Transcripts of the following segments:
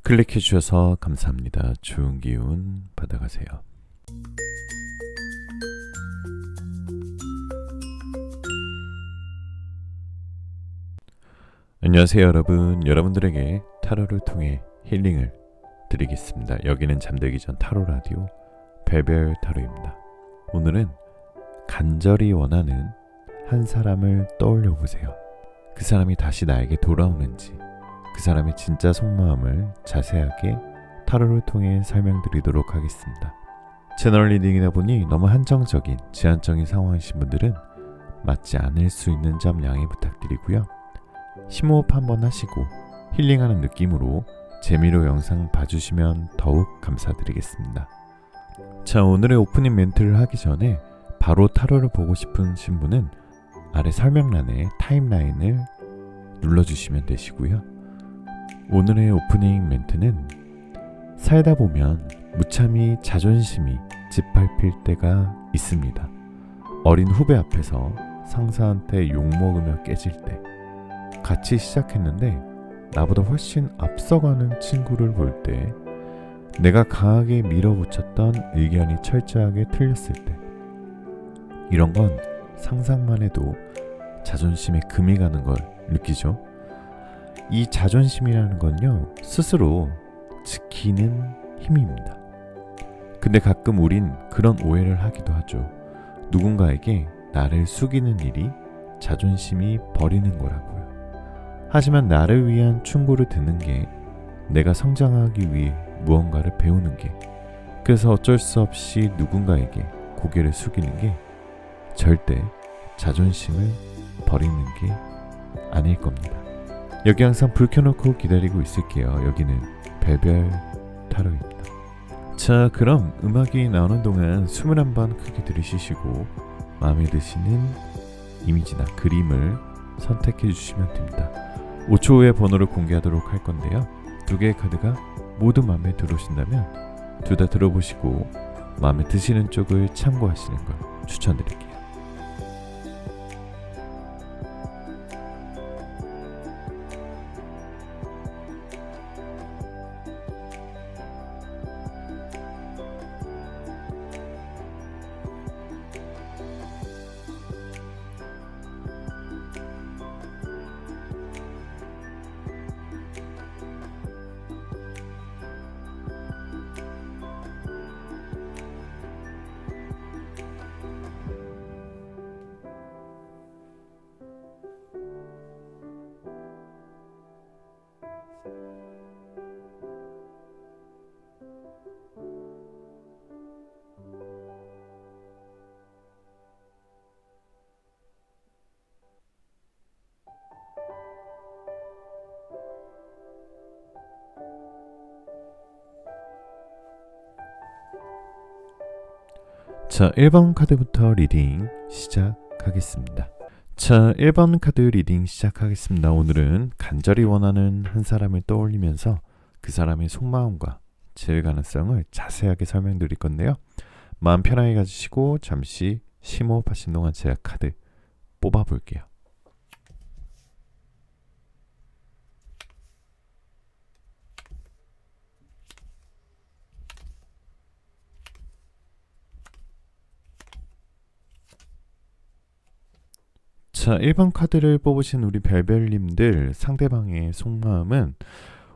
클릭해 주셔서 감사합니다. 좋은 기운 받아가세요. 안녕하세요 여러분. 여러분들에게 타로를 통해 힐링을 드리겠습니다. 여기는 잠들기 전 타로 라디오 별별 타로입니다. 오늘은 간절히 원하는 한 사람을 떠올려 보세요. 그 사람이 다시 나에게 돌아오는지, 그 사람의 진짜 속마음을 자세하게 타로를 통해 설명드리도록 하겠습니다. 채널 리딩이다 보니 너무 한정적인, 제한적인 상황이신 분들은 맞지 않을 수 있는 점 양해 부탁드리고요. 심호흡 한번 하시고 힐링하는 느낌으로 재미로 영상 봐주시면 더욱 감사드리겠습니다. 자, 오늘의 오프닝 멘트를 하기 전에 바로 타로를 보고 싶으신 분은 아래 설명란에 타임라인을 눌러주시면 되시고요. 오늘의 오프닝 멘트는 살다 보면 무참히 자존심이 짓밟힐 때가 있습니다. 어린 후배 앞에서 상사한테 욕먹으며 깨질 때, 같이 시작했는데 나보다 훨씬 앞서가는 친구를 볼 때, 내가 강하게 밀어붙였던 의견이 철저하게 틀렸을 때, 이런 건 상상만 해도 자존심에 금이 가는 걸 느끼죠. 이 자존심이라는 건요, 스스로 지키는 힘입니다. 근데 가끔 우린 그런 오해를 하기도 하죠. 누군가에게 나를 숙이는 일이 자존심이 버리는 거라고요. 하지만 나를 위한 충고를 듣는 게, 내가 성장하기 위해 무언가를 배우는 게, 그래서 어쩔 수 없이 누군가에게 고개를 숙이는 게 절대 자존심을 버리는 게 아닐 겁니다. 여기 항상 불 켜놓고 기다리고 있을게요. 여기는 별별 타로입니다. 자, 그럼 음악이 나오는 동안 숨을 한번 크게 들이쉬시고 마음에 드시는 이미지나 그림을 선택해 주시면 됩니다. 5초 후에 번호를 공개하도록 할 건데요. 두 개의 카드가 모두 마음에 들어오신다면 둘 다 들어보시고 마음에 드시는 쪽을 참고하시는 걸 추천드릴게요. 자, 1번 카드부터 리딩 시작하겠습니다. 자, 1번 카드 리딩 시작하겠습니다. 오늘은 간절히 원하는 한 사람을 떠올리면서 그 사람의 속마음과 제일 가능성을 자세하게 설명드릴 건데요. 마음 편하게 가지시고 잠시 심호흡하신 동안 제가 카드 뽑아볼게요. 자, 1번 카드를 뽑으신 우리 별별님들, 상대방의 속마음은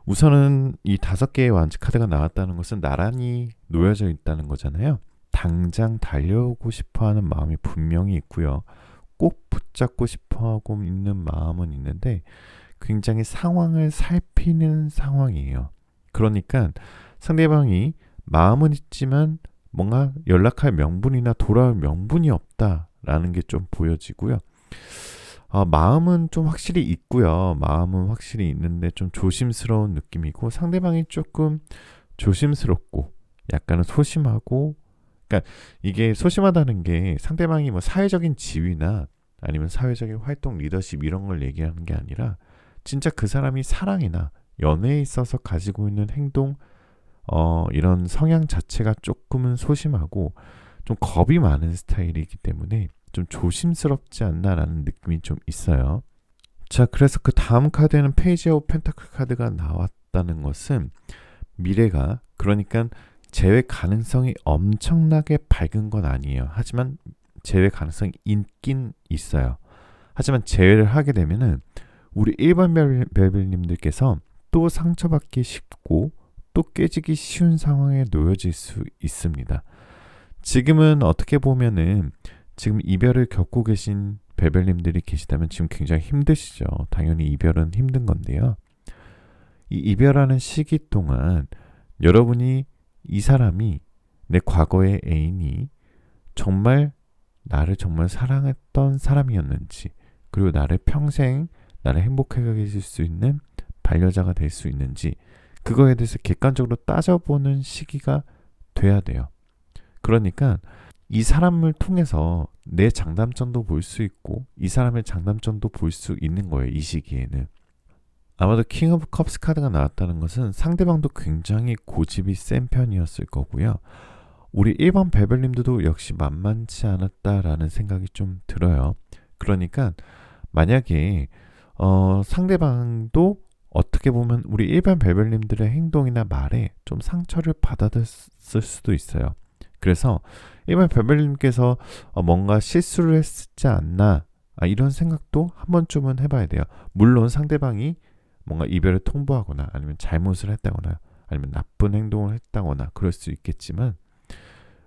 우선은 이 5개의 완지 카드가 나왔다는 것은 나란히 놓여져 있다는 거잖아요. 당장 달려오고 싶어하는 마음이 분명히 있고요. 꼭 붙잡고 싶어하고 있는 마음은 있는데 굉장히 상황을 살피는 상황이에요. 그러니까 상대방이 마음은 있지만 뭔가 연락할 명분이나 돌아올 명분이 없다라는 게 좀 보여지고요. 마음은 좀 확실히 있고요. 마음은 확실히 있는데 좀 조심스러운 느낌이고, 상대방이 조금 조심스럽고 약간은 소심하고, 그러니까 이게 소심하다는 게 상대방이 뭐 사회적인 지위나 아니면 사회적인 활동, 리더십 이런 걸 얘기하는 게 아니라 진짜 그 사람이 사랑이나 연애에 있어서 가지고 있는 행동, 이런 성향 자체가 조금은 소심하고 좀 겁이 많은 스타일이기 때문에 좀 조심스럽지 않나라는 느낌이 좀 있어요. 자, 그래서 그 다음 카드에는 페이지 오브 펜타클 카드가 나왔다는 것은 미래가, 그러니까 재회 가능성이 엄청나게 밝은 건 아니에요. 하지만 재회 가능성이 있긴 있어요. 하지만 재회를 하게 되면은 우리 일반 벨벨님들께서 또 상처받기 쉽고 또 깨지기 쉬운 상황에 놓여질 수 있습니다. 지금은 어떻게 보면은 지금 이별을 겪고 계신 벨벨님들이 계시다면 지금 굉장히 힘드시죠. 당연히 이별은 힘든 건데요. 이 이별하는 시기 동안 여러분이 이 사람이, 내 과거의 애인이 정말 나를 정말 사랑했던 사람이었는지, 그리고 나를 평생 나를 행복하게 해줄 수 있는 반려자가 될 수 있는지, 그거에 대해서 객관적으로 따져보는 시기가 돼야 돼요. 그러니까 이 사람을 통해서 내 장단점도 볼 수 있고 이 사람의 장단점도 볼 수 있는 거예요. 이 시기에는. 아마도 킹 오브 컵스 카드가 나왔다는 것은 상대방도 굉장히 고집이 센 편이었을 거고요. 우리 일반 베벨님들도 역시 만만치 않았다라는 생각이 좀 들어요. 그러니까 만약에 상대방도 어떻게 보면 우리 일반 베벨님들의 행동이나 말에 좀 상처를 받았을 수도 있어요. 그래서 일반 베벨님께서 뭔가 실수를 했지 않나, 이런 생각도 한 번쯤은 해봐야 돼요. 물론 상대방이 뭔가 이별을 통보하거나 아니면 잘못을 했다거나 아니면 나쁜 행동을 했다거나 그럴 수 있겠지만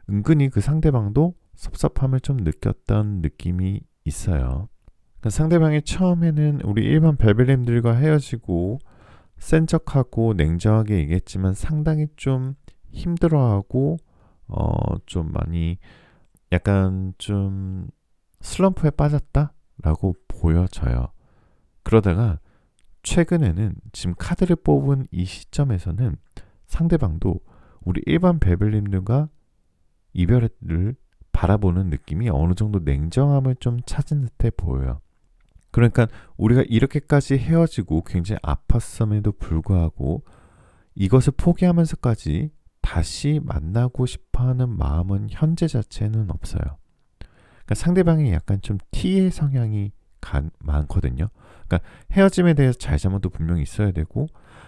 은근히 그 상대방도 섭섭함을 좀 느꼈던 느낌이 있어요. 그러니까 상대방이 처음에는 우리 일반 벨벨님들과 헤어지고 센 척하고 냉정하게 얘기했지만 상당히 좀 힘들어하고 좀 많이 약간 좀 슬럼프에 빠졌다라고 보여져요. 그러다가 최근에는 지금 카드를 뽑은 이 시점에서는 상대방도 우리 일반 베벨님들과 이별을 바라보는 느낌이 어느 정도 냉정함을 좀 찾은 듯해 보여요. 그러니까 우리가 이렇게까지 헤어지고 굉장히 아팠음에도 불구하고 이것을 포기하면서까지 다시 만나고 싶어하는 마음은 현재 자체는 없어요. 그러니까 상대방이 약간 좀 T의 성향이 많거든요. 그러니까 헤어짐에 대해서 잘잘못도 분명히 있어야 되고,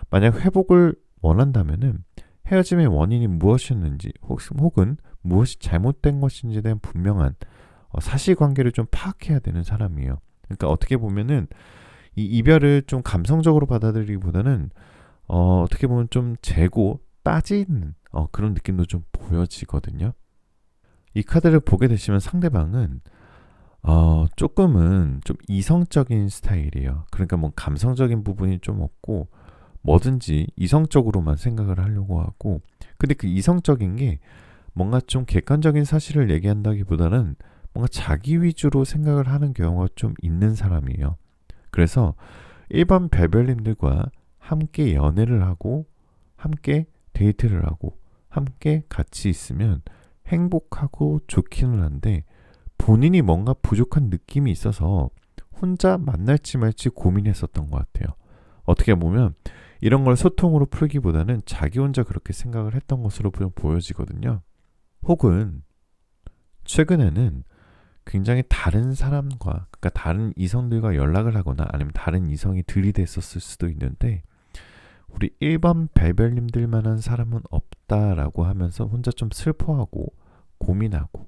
만약 회복을 원한다면은 헤어짐의 원인이 무엇이었는지 혹은 무엇이 잘못된 것인지에 대한 분명한 사실관계를 좀 파악해야 되는 사람이에요. 그러니까 어떻게 보면은 이 이별을 좀 감성적으로 받아들이기보다는 어떻게 보면 좀 재고 따지는 그런 느낌도 좀 보여지거든요. 이 카드를 보게 되시면 상대방은 조금은 좀 이성적인 스타일이에요. 그러니까 뭐 감성적인 부분이 좀 없고 뭐든지 이성적으로만 생각을 하려고 하고, 근데 그 이성적인 게 뭔가 좀 객관적인 사실을 얘기한다기보다는 뭔가 자기 위주로 생각을 하는 경우가 좀 있는 사람이에요. 그래서 일반 벨벨님들과 함께 연애를 하고 함께 데이트를 하고 함께 같이 있으면 행복하고 좋기는 한데 본인이 뭔가 부족한 느낌이 있어서 혼자 만날지 말지 고민했었던 것 같아요. 어떻게 보면 이런 걸 소통으로 풀기보다는 자기 혼자 그렇게 생각을 했던 것으로 보여지거든요. 혹은 최근에는 굉장히 다른 사람과, 그러니까 다른 이성들과 연락을 하거나 아니면 다른 이성이 들이댔었을 수도 있는데 우리 일반 벨벨님들만한 사람은 없다라고 하면서 혼자 좀 슬퍼하고 고민하고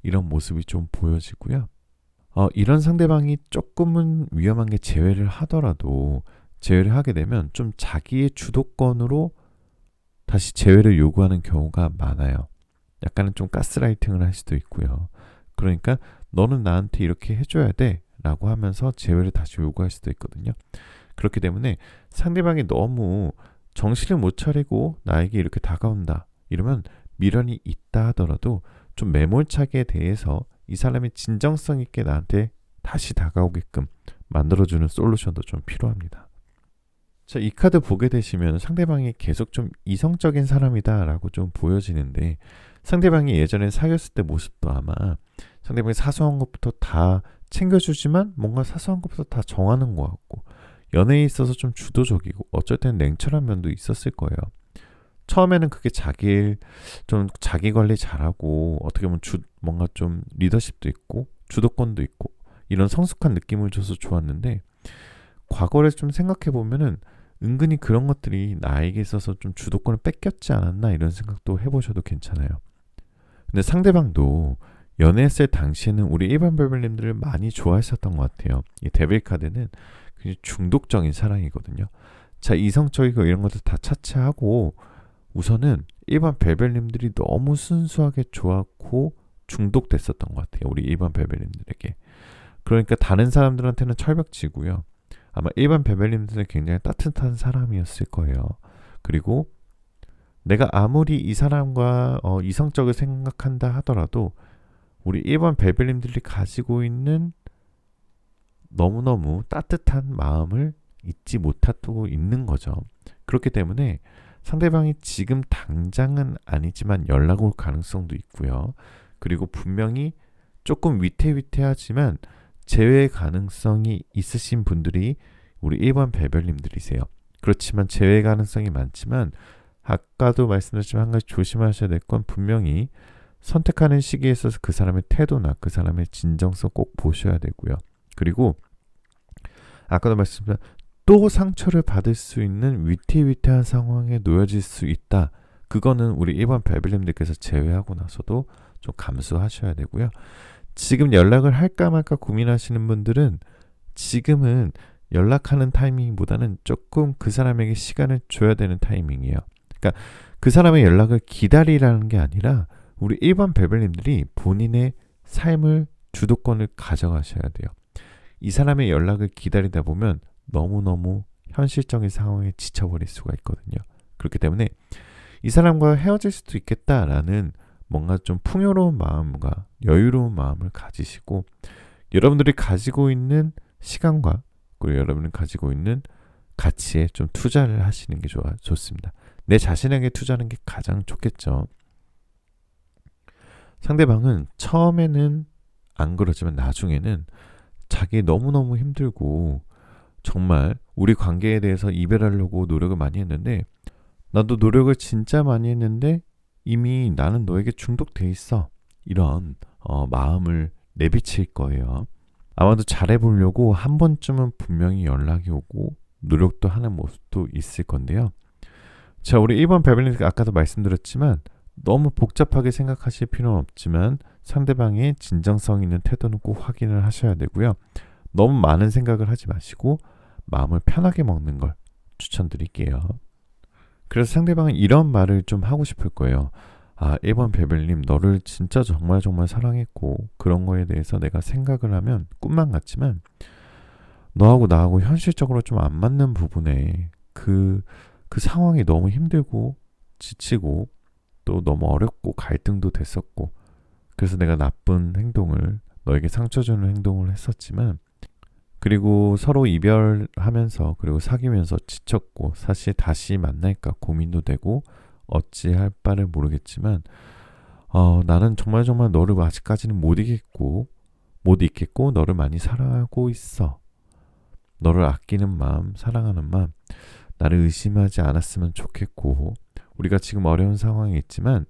이런 모습이 좀 보여지고요. 이런 상대방이 조금은 위험한 게 재회를 하더라도 재회를 하게 되면 좀 자기의 주도권으로 다시 재회를 요구하는 경우가 많아요. 약간은 좀 가스라이팅을 할 수도 있고요. 그러니까 너는 나한테 이렇게 해줘야 돼 라고 하면서 재회를 다시 요구할 수도 있거든요. 그렇기 때문에 상대방이 너무 정신을 못 차리고 나에게 이렇게 다가온다 이러면 미련이 있다 하더라도 좀 매몰차게 대해서 이 사람이 진정성 있게 나한테 다시 다가오게끔 만들어주는 솔루션도 좀 필요합니다. 자, 이 카드 보게 되시면 상대방이 계속 좀 이성적인 사람이다 라고 좀 보여지는데, 상대방이 예전에 사귀었을 때 모습도 아마 상대방이 사소한 것부터 다 챙겨주지만 뭔가 사소한 것부터 다 정하는 것 같고 연애에 있어서 좀 주도적이고 어쩔 때는 냉철한 면도 있었을 거예요. 처음에는 그게 자기 일, 좀 자기 관리 잘하고 어떻게 보면 뭔가 좀 리더십도 있고 주도권도 있고 이런 성숙한 느낌을 줘서 좋았는데, 과거를 좀 생각해 보면은 은근히 그런 것들이 나에게 있어서 좀 주도권을 뺏겼지 않았나 이런 생각도 해보셔도 괜찮아요. 근데 상대방도 연애했을 당시에는 우리 일반 별별님들을 많이 좋아했었던 것 같아요. 이 데빌 카드는 굉장히 중독적인 사랑이거든요. 자, 이성적이고 이런 것들 다 차치하고 우선은 일반 별별님들이 너무 순수하게 좋았고 중독됐었던 것 같아요. 우리 일반 별별님들에게. 그러니까 다른 사람들한테는 철벽지고요. 아마 일반 별별님들은 굉장히 따뜻한 사람이었을 거예요. 그리고 내가 아무리 이 사람과 이성적을 생각한다 하더라도 우리 일반 별별님들이 가지고 있는 너무너무 따뜻한 마음을 잊지 못하고 있는 거죠. 그렇기 때문에 상대방이 지금 당장은 아니지만 연락 올 가능성도 있고요. 그리고 분명히 조금 위태위태하지만 재회 가능성이 있으신 분들이 우리 일반 별별님들이세요. 그렇지만 재회 가능성이 많지만 아까도 말씀드렸지만 한 가지 조심하셔야 될 건 분명히 선택하는 시기에 있어서 그 사람의 태도나 그 사람의 진정성 꼭 보셔야 되고요. 그리고 아까도 말씀드렸지만 또 상처를 받을 수 있는 위태위태한 상황에 놓여질 수 있다. 그거는 우리 일반 별별님들께서 제외하고 나서도 좀 감수하셔야 되고요. 지금 연락을 할까 말까 고민하시는 분들은 지금은 연락하는 타이밍보다는 조금 그 사람에게 시간을 줘야 되는 타이밍이에요. 그러니까 그 사람의 연락을 기다리라는 게 아니라 우리 일반 별별님들이 본인의 삶을 주도권을 가져가셔야 돼요. 이 사람의 연락을 기다리다 보면 너무너무 현실적인 상황에 지쳐버릴 수가 있거든요. 그렇기 때문에 이 사람과 헤어질 수도 있겠다라는 뭔가 좀 풍요로운 마음과 여유로운 마음을 가지시고 여러분들이 가지고 있는 시간과 그리고 여러분이 가지고 있는 가치에 좀 투자를 하시는 게 좋습니다. 내 자신에게 투자하는 게 가장 좋겠죠. 상대방은 처음에는 안 그러지만 나중에는 자기 너무너무 힘들고 정말 우리 관계에 대해서 이별하려고 노력을 많이 했는데 나도 노력을 진짜 많이 했는데 이미 나는 너에게 중독돼 있어. 이런 마음을 내비칠 거예요. 아마도 잘해보려고 한 번쯤은 분명히 연락이 오고 노력도 하는 모습도 있을 건데요. 자, 우리 1번 별별님 아까도 말씀드렸지만 너무 복잡하게 생각하실 필요는 없지만 상대방의 진정성 있는 태도는 꼭 확인을 하셔야 되고요. 너무 많은 생각을 하지 마시고 마음을 편하게 먹는 걸 추천드릴게요. 그래서 상대방은 이런 말을 좀 하고 싶을 거예요. 아, 1번 별별님 너를 진짜 정말 정말 사랑했고 그런 거에 대해서 내가 생각을 하면 꿈만 같지만 너하고 나하고 현실적으로 좀 안 맞는 부분에 그 상황이 너무 힘들고 지치고 또 너무 어렵고 갈등도 됐었고 그래서 내가 나쁜 행동을 너에게 상처 주는 행동을 했었지만 그리고 서로 이별하면서 그리고 사귀면서 지쳤고 사실 다시 만날까 고민도 되고 어찌할 바를 모르겠지만 나는 정말 정말 너를 아직까지는 못 잊겠고 너를 많이 사랑하고 있어. 너를 아끼는 마음, 사랑하는 마음 나를 의심하지 않았으면 좋겠고 우리가 지금 어려운 상황에 있지만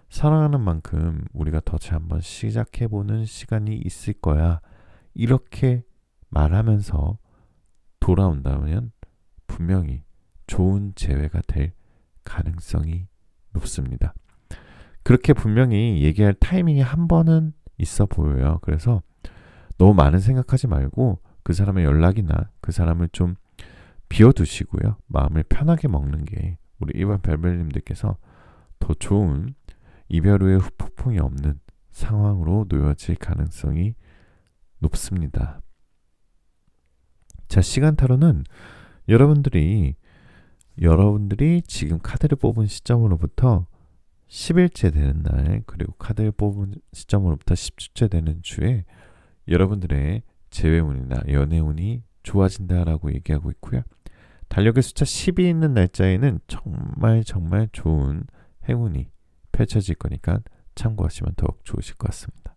사랑하는 만큼 우리가 다시 한번 시작해보는 시간이 있을 거야. 이렇게 말하면서 돌아온다면 분명히 좋은 재회가 될 가능성이 높습니다. 그렇게 분명히 얘기할 타이밍이 한 번은 있어 보여요. 그래서 너무 많은 생각하지 말고 그 사람의 연락이나 그 사람을 좀 비워두시고요. 마음을 편하게 먹는 게 우리 일반 별별님들께서 더 좋은 이별 후에 후폭풍이 없는 상황으로 놓여질 가능성이 높습니다. 자, 시간 타로는 여러분들이 지금 카드를 뽑은 시점으로부터 10일째 되는 날 그리고 카드를 뽑은 시점으로부터 10주째 되는 주에 여러분들의 재회운이나 연애운이 좋아진다라고 얘기하고 있고요. 달력의 숫자 10이 있는 날짜에는 정말 정말 좋은 행운이 펼쳐질 거니까 참고하시면 더욱 좋으실 것 같습니다.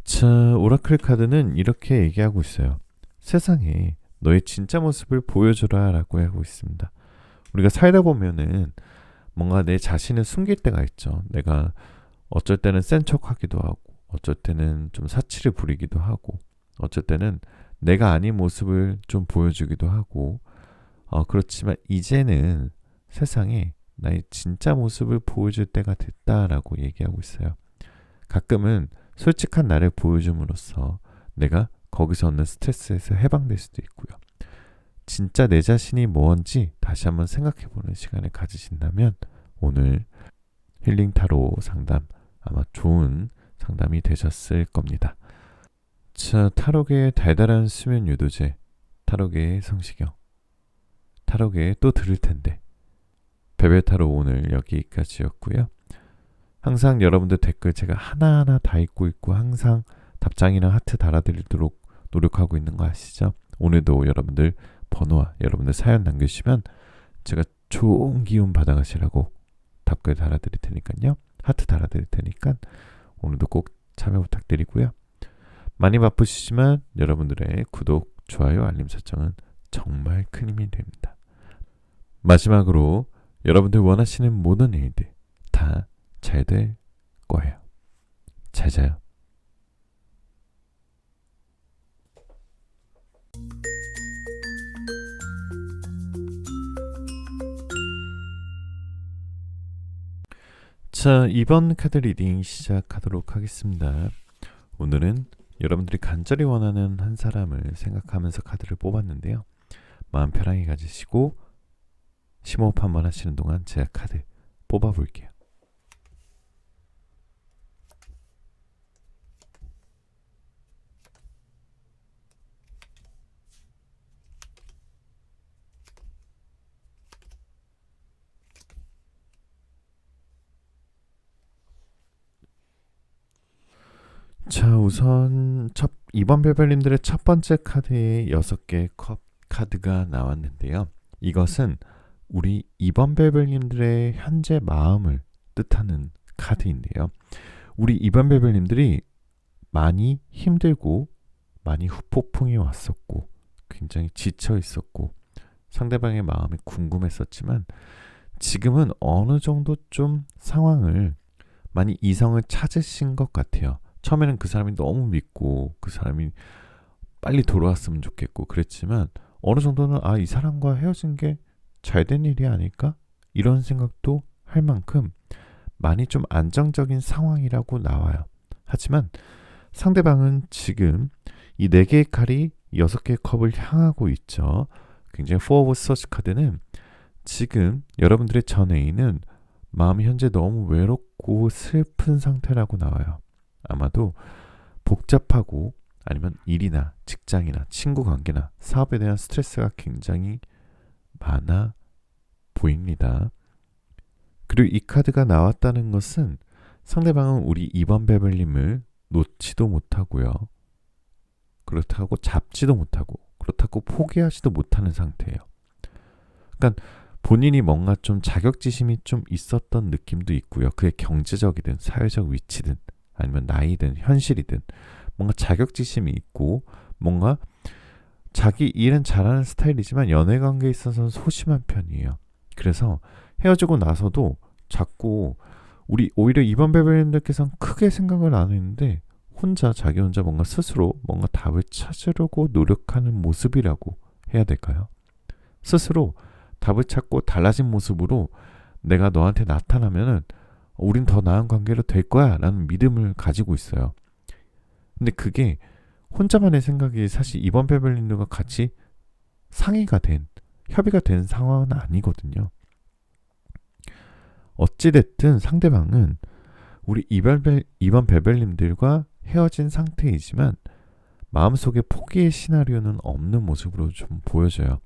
자, 오라클 카드는 이렇게 얘기하고 있어요. 세상에 너의 진짜 모습을 보여주라 라고 하고 있습니다. 우리가 살다 보면은 뭔가 내 자신을 숨길 때가 있죠. 내가 어쩔 때는 센 척하기도 하고 어쩔 때는 좀 사치를 부리기도 하고 어쩔 때는 내가 아닌 모습을 좀 보여주기도 하고 그렇지만 이제는 세상에 나의 진짜 모습을 보여줄 때가 됐다라고 얘기하고 있어요. 가끔은 솔직한 나를 보여줌으로써 내가 거기서 얻는 스트레스에서 해방될 수도 있고요. 진짜 내 자신이 뭔지 다시 한번 생각해보는 시간을 가지신다면 오늘 힐링 타로 상담 아마 좋은 상담이 되셨을 겁니다. 자, 타로계의 달달한 수면 유도제, 타로계의 성시경, 타로계에 또 들을 텐데 베베 타로 오늘 여기까지였고요. 항상 여러분들 댓글 제가 하나하나 다 읽고 있고 항상 답장이랑 하트 달아드리도록 노력하고 있는 거 아시죠? 오늘도 여러분들 번호와 여러분들 사연 남겨주시면 제가 좋은 기운 받아가시라고 답글 달아드릴 테니까요. 하트 달아드릴 테니까 오늘도 꼭 참여 부탁드리고요. 많이 바쁘시지만 여러분들의 구독, 좋아요, 알림 설정은 정말 큰 힘이 됩니다. 마지막으로 여러분들 원하시는 모든 일들 다 잘 될 거예요. 잘 자요. 자, 이번 카드 리딩 시작하도록 하겠습니다. 오늘은 여러분들이 간절히 원하는 한 사람을 생각하면서 카드를 뽑았는데요. 마음 편하게 가지시고 심호흡 한번 하시는 동안 제가 카드 뽑아볼게요. 자, 우선 이번 별별님들의 첫 번째 카드에 6개의 컵 카드가 나왔는데요. 이것은 우리 이번 별별님들의 현재 마음을 뜻하는 카드인데요. 우리 이번 별별님들이 많이 힘들고 많이 후폭풍이 왔었고 굉장히 지쳐 있었고 상대방의 마음이 궁금했었지만 지금은 어느 정도 좀 상황을 많이 이성을 찾으신 것 같아요. 처음에는 그 사람이 너무 믿고 그 사람이 빨리 돌아왔으면 좋겠고 그랬지만 어느 정도는 이 사람과 헤어진 게 잘된 일이 아닐까? 이런 생각도 할 만큼 많이 좀 안정적인 상황이라고 나와요. 하지만 상대방은 지금 이 4개의 칼이 6개의 컵을 향하고 있죠. 굉장히 포 오브 서치 카드는 지금 여러분들의 전 애인은 마음이 현재 너무 외롭고 슬픈 상태라고 나와요. 아마도 복잡하고 아니면 일이나 직장이나 친구 관계나 사업에 대한 스트레스가 굉장히 많아 보입니다. 그리고 이 카드가 나왔다는 것은 상대방은 우리 이번 베벨님을 놓지도 못하고요. 그렇다고 잡지도 못하고 그렇다고 포기하지도 못하는 상태예요. 그러니까 본인이 뭔가 좀 자격지심이 좀 있었던 느낌도 있고요. 그게 경제적이든 사회적 위치든 아니면 나이든 현실이든 뭔가 자격지심이 있고 뭔가 자기 일은 잘하는 스타일이지만 연애관계에 있어서는 소심한 편이에요. 그래서 헤어지고 나서도 자꾸 우리 오히려 이번 베벨님들께서는 크게 생각을 안 했는데 자기 혼자 뭔가 스스로 뭔가 답을 찾으려고 노력하는 모습이라고 해야 될까요? 스스로 답을 찾고 달라진 모습으로 내가 너한테 나타나면은 우린 더 나은 관계로 될 거야 라는 믿음을 가지고 있어요. 근데 그게 혼자만의 생각이 사실 이번 베벨린들과 같이 상의가 된 협의가 된 상황은 아니거든요. 어찌됐든 상대방은 우리 이번 베벨님들과 헤어진 상태이지만 마음속에 포기의 시나리오는 없는 모습으로 좀 보여져요.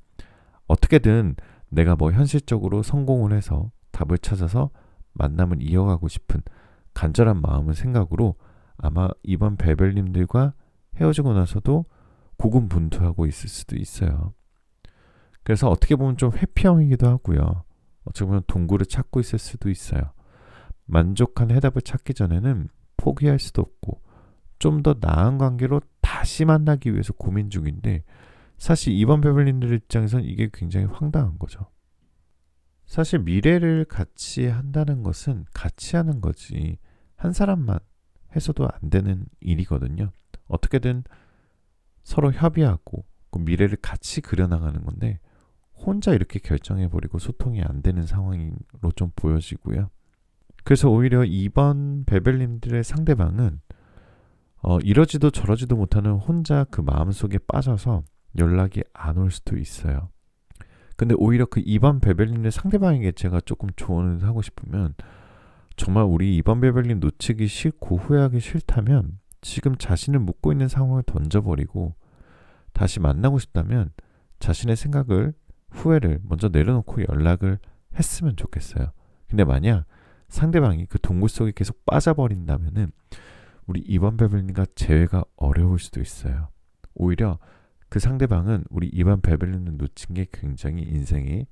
어떻게든 내가 현실적으로 성공을 해서 답을 찾아서 만남을 이어가고 싶은 간절한 마음의 생각으로 아마 이번 베벨님들과 헤어지고 나서도 고군분투하고 있을 수도 있어요. 그래서 어떻게 보면 좀 회피형이기도 하고요. 어떻게 보면 동굴을 찾고 있을 수도 있어요. 만족한 해답을 찾기 전에는 포기할 수도 없고 좀 더 나은 관계로 다시 만나기 위해서 고민 중인데 사실 이번 베벨린들 입장에서는 이게 굉장히 황당한 거죠. 사실 미래를 같이 한다는 것은 같이 하는 거지 한 사람만 해서도 안 되는 일이거든요. 어떻게든 서로 협의하고 그 미래를 같이 그려나가는 건데 혼자 이렇게 결정해버리고 소통이 안 되는 상황으로 좀 보여지고요. 그래서 오히려 2번 베벨님들의 상대방은 이러지도 저러지도 못하는 혼자 그 마음속에 빠져서 연락이 안 올 수도 있어요. 근데 오히려 그 2번 베벨님의 상대방에게 제가 조금 조언을 하고 싶으면, 정말 우리 2번 베벨님 놓치기 싫고 후회하기 싫다면 지금 자신을 묻고 있는 상황을 던져버리고 다시 만나고 싶다면 자신의 생각을, 후회를 먼저 내려놓고 연락을 했으면 좋겠어요. 근데 만약 상대방이 그 동굴 속에 계속 빠져버린다면은 우리 2번 베벨님과 재회가 어려울 수도 있어요. 오히려 그 상대방은 우리 2번 베벨님을 놓친 게 굉장히 인생의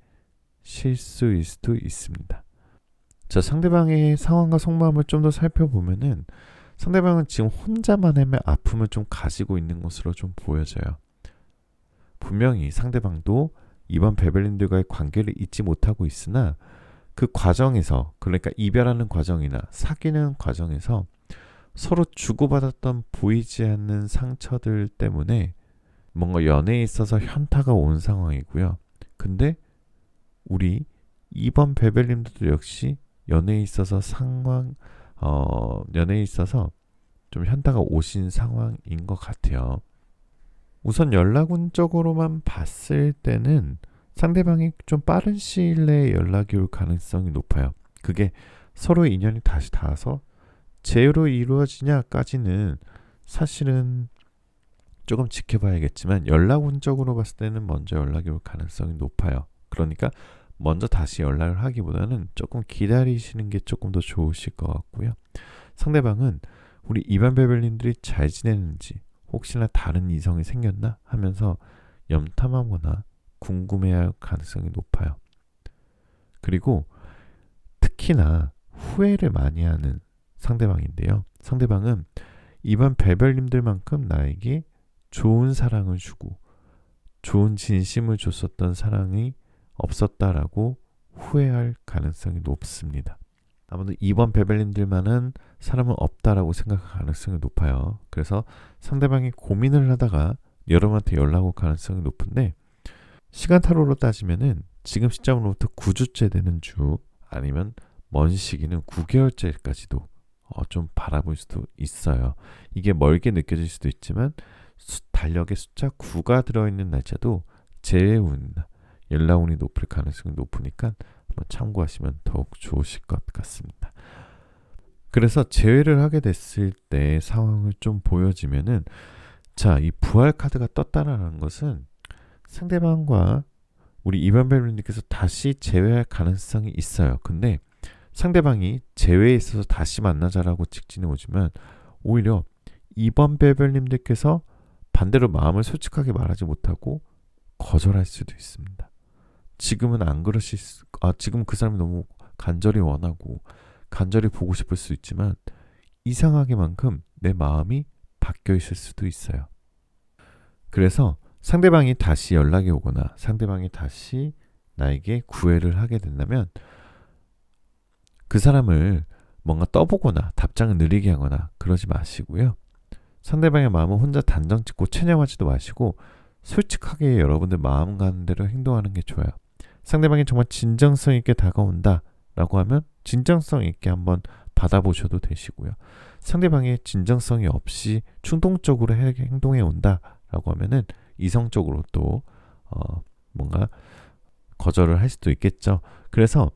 실수일 수도 있습니다. 자, 상대방의 상황과 속마음을 좀 더 살펴보면은 상대방은 지금 혼자만의 아픔을 좀 가지고 있는 것으로 좀 보여져요. 분명히 상대방도 2번 베벨린들과의 관계를 잊지 못하고 있으나 그 과정에서, 그러니까 이별하는 과정이나 사귀는 과정에서 서로 주고받았던 보이지 않는 상처들 때문에 뭔가 연애에 있어서 현타가 온 상황이고요. 근데 우리 2번 베벨님들도 역시 연애에 있어서 연애에 있어서 좀 현타가 오신 상황인 것 같아요. 우선 연락운적으로만 봤을 때는 상대방이 좀 빠른 시일 내에 연락이 올 가능성이 높아요. 그게 서로의 인연이 다시 닿아서 재회로 이루어지냐까지는 사실은 조금 지켜봐야겠지만, 연락운적으로 봤을 때는 먼저 연락이 올 가능성이 높아요. 그러니까 먼저 다시 연락을 하기보다는 조금 기다리시는 게 조금 더 좋으실 것 같고요. 상대방은 우리 2번 베벨님들이 잘 지내는지, 혹시나 다른 이성이 생겼나 하면서 염탐하거나 궁금해할 가능성이 높아요. 그리고 특히나 후회를 많이 하는 상대방인데요. 상대방은 2번 베벨님들만큼 나에게 좋은 사랑을 주고 좋은 진심을 줬었던 사랑이 없었다라고 후회할 가능성이 높습니다. 아무도 2번 베벨님들만은 사람은 없다라고 생각할 가능성이 높아요. 그래서 상대방이 고민을 하다가 여러분한테 연락 올 가능성이 높은데, 시간 타로로 따지면은 지금 시점으로부터 9주째 되는 주, 아니면 먼 시기는 9개월째까지도 좀 바라볼 수도 있어요. 이게 멀게 느껴질 수도 있지만 달력에 숫자 9가 들어있는 날짜도 재운이나 연락운이 높을 가능성이 높으니까 한번 참고하시면 더욱 좋으실 것 같습니다. 그래서 재회를 하게 됐을 때 상황을 좀 보여지면은, 자, 이 부활 카드가 떴다라는 것은 상대방과 우리 이반 벨님께서 다시 재회할 가능성이 있어요. 근데 상대방이 재회에 있어서 다시 만나자라고 직진해 오지만 오히려 2번 베벨님들께서 반대로 마음을 솔직하게 말하지 못하고 거절할 수도 있습니다. 지금은 안 그러실 지금 그 사람이 너무 간절히 원하고 간절히 보고 싶을 수 있지만 이상하게만큼 내 마음이 바뀌어 있을 수도 있어요. 그래서 상대방이 다시 연락이 오거나 상대방이 다시 나에게 구애를 하게 된다면 그 사람을 뭔가 떠보거나 답장을 느리게 하거나 그러지 마시고요. 상대방의 마음을 혼자 단정 짓고 체념하지도 마시고 솔직하게 여러분들 마음 가는 대로 행동하는 게 좋아요. 상대방이 정말 진정성 있게 다가온다 라고 하면 진정성 있게 한번 받아보셔도 되시고요. 상대방의 진정성이 없이 충동적으로 행동해 온다 라고 하면은 이성적으로 또 뭔가 거절을 할 수도 있겠죠. 그래서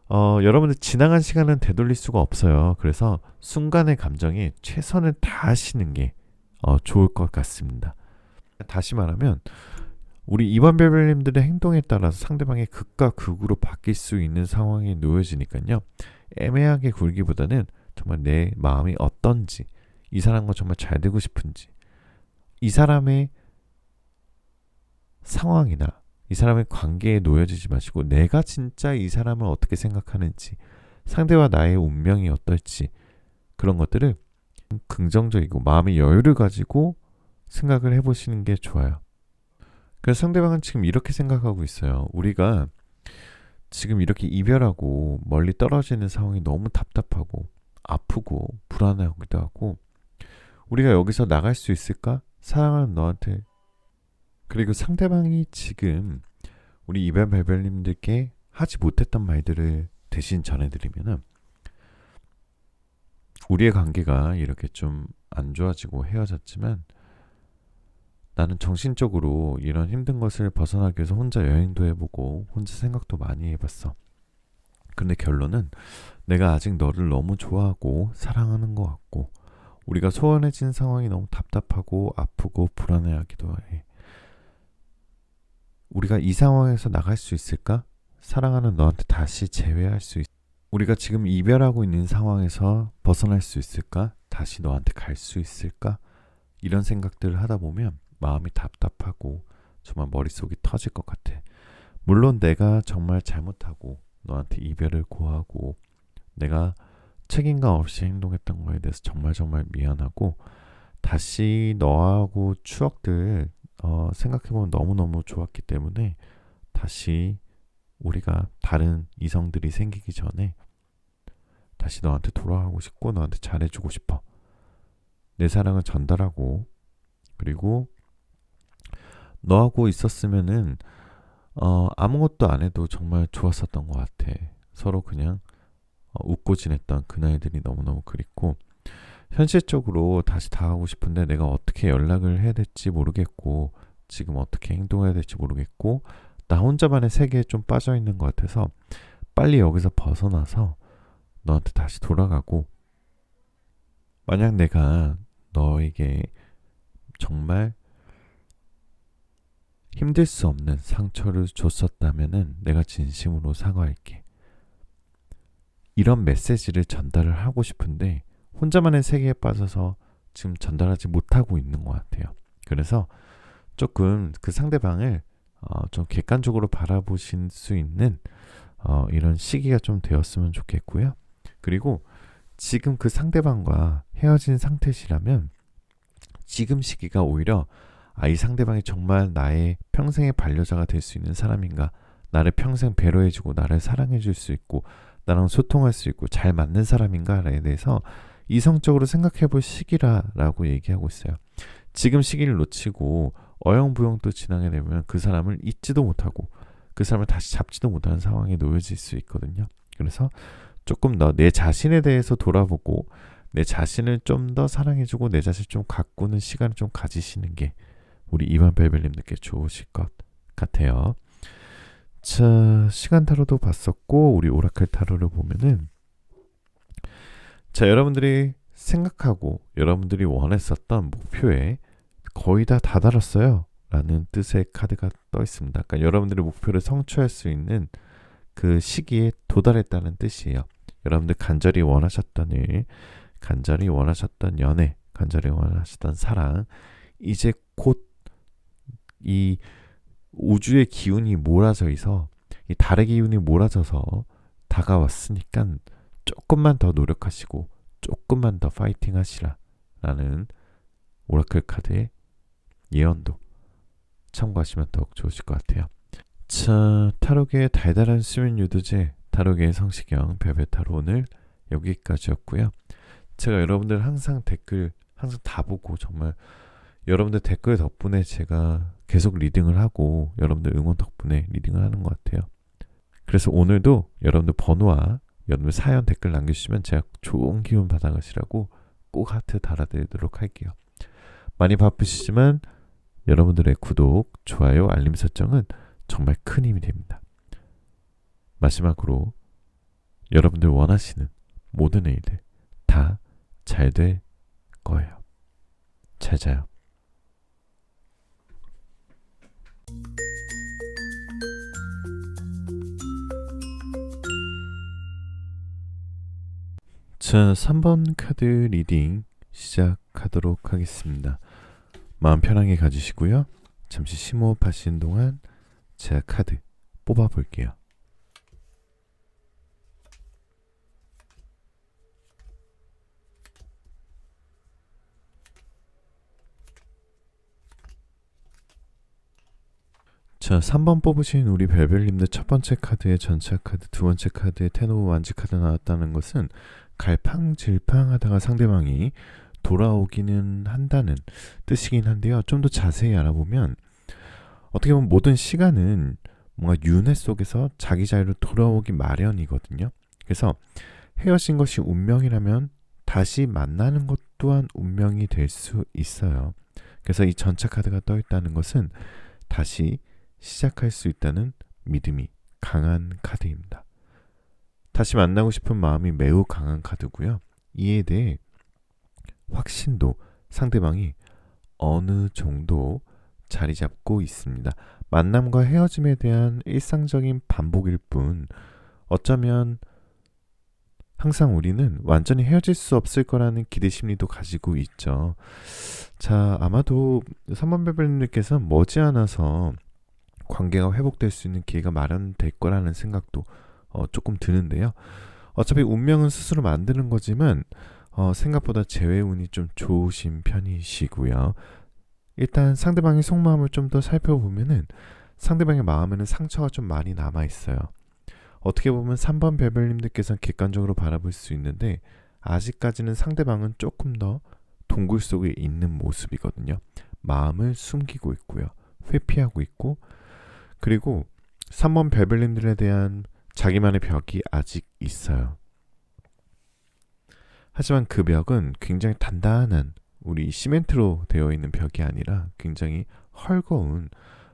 여러분들 지나간 시간은 되돌릴 수가 없어요. 그래서 순간의 감정에 최선을 다하시는 게 좋을 것 같습니다. 다시 말하면 우리 이반 베벨님들의 행동에 따라서 상대방의 극과 극으로 바뀔 수 있는 상황에 놓여지니까요. 애매하게 굴기보다는 정말 내 마음이 어떤지, 이 사람과 정말 잘 되고 싶은지, 이 사람의 상황이나 이 사람의 관계에 놓여지지 마시고 내가 진짜 이 사람을 어떻게 생각하는지, 상대와 나의 운명이 어떨지 그런 것들을 긍정적이고 마음의 여유를 가지고 생각을 해보시는 게 좋아요. 그래서 상대방은 지금 이렇게 생각하고 있어요. 우리가 지금 이렇게 이별하고 멀리 떨어지는 상황이 너무 답답하고 아프고 불안하기도 하고, 우리가 여기서 나갈 수 있을까? 사랑하는 너한테. 그리고 상대방이 지금 우리 이별벨벨님들께 하지 못했던 말들을 대신 전해드리면은, 우리의 관계가 이렇게 좀 안 좋아지고 헤어졌지만 나는 정신적으로 이런 힘든 것을 벗어나기 위해서 혼자 여행도 해보고 혼자 생각도 많이 해봤어. 근데 결론은 내가 아직 너를 너무 좋아하고 사랑하는 것 같고, 우리가 소원해진 상황이 너무 답답하고 아프고 불안해하기도 해. 우리가 이 상황에서 나갈 수 있을까? 사랑하는 너한테 다시 재회할 수 우리가 지금 이별하고 있는 상황에서 벗어날 수 있을까? 다시 너한테 갈 수 있을까? 이런 생각들을 하다 보면 마음이 답답하고 정말 머릿속이 터질 것 같아. 물론 내가 정말 잘못하고 너한테 이별을 고하고 내가 책임감 없이 행동했던 거에 대해서 정말 정말 미안하고, 다시 너하고 추억들 생각해보면 너무너무 좋았기 때문에 다시 우리가 다른 이성들이 생기기 전에 다시 너한테 돌아가고 싶고 너한테 잘해주고 싶어. 내 사랑을 전달하고, 그리고 너하고 있었으면은 아무것도 안 해도 정말 좋았었던 것 같아. 서로 그냥 웃고 지냈던 그날들이 너무너무 그립고, 현실적으로 다시 다가가고 싶은데 내가 어떻게 연락을 해야 될지 모르겠고 지금 어떻게 행동해야 될지 모르겠고 나 혼자만의 세계에 좀 빠져있는 것 같아서 빨리 여기서 벗어나서 너한테 다시 돌아가고, 만약 내가 너에게 정말 힘들 수 없는 상처를 줬었다면은 내가 진심으로 사과할게. 이런 메시지를 전달을 하고 싶은데 혼자만의 세계에 빠져서 지금 전달하지 못하고 있는 것 같아요. 그래서 조금 그 상대방을 좀 객관적으로 바라보실 수 있는 이런 시기가 좀 되었으면 좋겠고요. 그리고 지금 그 상대방과 헤어진 상태시라면 지금 시기가 오히려 이 상대방이 정말 나의 평생의 반려자가 될 수 있는 사람인가, 나를 평생 배려해주고 나를 사랑해줄 수 있고 나랑 소통할 수 있고 잘 맞는 사람인가에 대해서 이성적으로 생각해볼 시기라고 얘기하고 있어요. 지금 시기를 놓치고 어영부영 또 지나게 되면 그 사람을 잊지도 못하고 그 사람을 다시 잡지도 못하는 상황에 놓여질 수 있거든요. 그래서 조금 더 내 자신에 대해서 돌아보고 내 자신을 좀 더 사랑해주고 내 자신을 좀 가꾸는 시간을 좀 가지시는 게 우리 이만벨벨님들께 좋으실 것 같아요. 자, 시간 타로도 봤었고 우리 오라클 타로를 보면은, 자, 여러분들이 생각하고 여러분들이 원했었던 목표에 거의 다 다다랐어요 라는 뜻의 카드가 떠 있습니다. 그러니까 여러분들의 목표를 성취할 수 있는 그 시기에 도달했다는 뜻이에요. 여러분들 간절히 원하셨던 일, 간절히 원하셨던 연애, 간절히 원하셨던 사랑, 이제 곧 이 우주의 기운이 몰아져 있어, 이 달의 기운이 몰아져서 다가왔으니까 조금만 더 노력하시고 조금만 더 파이팅 하시라 라는 오라클 카드의 예언도 참고하시면 더욱 좋으실 것 같아요. 자, 타로계의 달달한 수면 유도제, 타로계의 성시경 별별타로 오늘 여기까지였고요. 제가 여러분들 항상 댓글 항상 다 보고 정말 여러분들 댓글 덕분에 제가 계속 리딩을 하고 여러분들 응원 덕분에 리딩을 하는 것 같아요. 그래서 오늘도 여러분들 번호와 여러분들 사연 댓글 남겨주시면 제가 좋은 기운 받아가시라고 꼭 하트 달아드리도록 할게요. 많이 바쁘시지만 여러분들의 구독, 좋아요, 알림 설정은 정말 큰 힘이 됩니다. 마지막으로 여러분들 원하시는 모든 일들 다 잘 될 거예요. 잘 자요. 자, 3번 카드 리딩 시작하도록 하겠습니다. 마음 편하게 가지시고요. 잠시 심호흡 하시는 동안 제가 카드 뽑아볼게요. 자, 3번 뽑으신 우리 별별님들 첫 번째 카드의 전차 카드, 두 번째 카드의 테노 완지 카드 나왔다는 것은 갈팡질팡하다가 상대방이 돌아오기는 한다는 뜻이긴 한데요. 좀 더 자세히 알아보면 어떻게 보면 모든 시간은 뭔가 윤회 속에서 자기 자리로 돌아오기 마련이거든요. 그래서 헤어진 것이 운명이라면 다시 만나는 것 또한 운명이 될 수 있어요. 그래서 이 전차 카드가 떠 있다는 것은 다시 시작할 수 있다는 믿음이 강한 카드입니다. 다시 만나고 싶은 마음이 매우 강한 카드고요. 이에 대해 확신도 상대방이 어느 정도 자리 잡고 있습니다. 만남과 헤어짐에 대한 일상적인 반복일 뿐 어쩌면 항상 우리는 완전히 헤어질 수 없을 거라는 기대 심리도 가지고 있죠. 자, 아마도 3번 베벨님께서는 머지않아서 관계가 회복될 수 있는 기회가 마련될 거라는 생각도 조금 드는데요. 어차피 운명은 스스로 만드는 거지만 생각보다 재회운이 좀 좋으신 편이시고요. 일단 상대방의 속마음을 좀 더 살펴보면은 상대방의 마음에는 상처가 좀 많이 남아 있어요. 어떻게 보면 3번 베벨님들께서는 객관적으로 바라볼 수 있는데 아직까지는 상대방은 조금 더 동굴 속에 있는 모습이거든요. 마음을 숨기고 있고요. 회피하고 있고, 그리고 3번 베벨님들에 대한 자기만의 벽이 아직 있어요. 하지만 그 벽은 굉장히 단단한 우리 시멘트로 되어 있는 벽이 아니라 굉장히 헐거운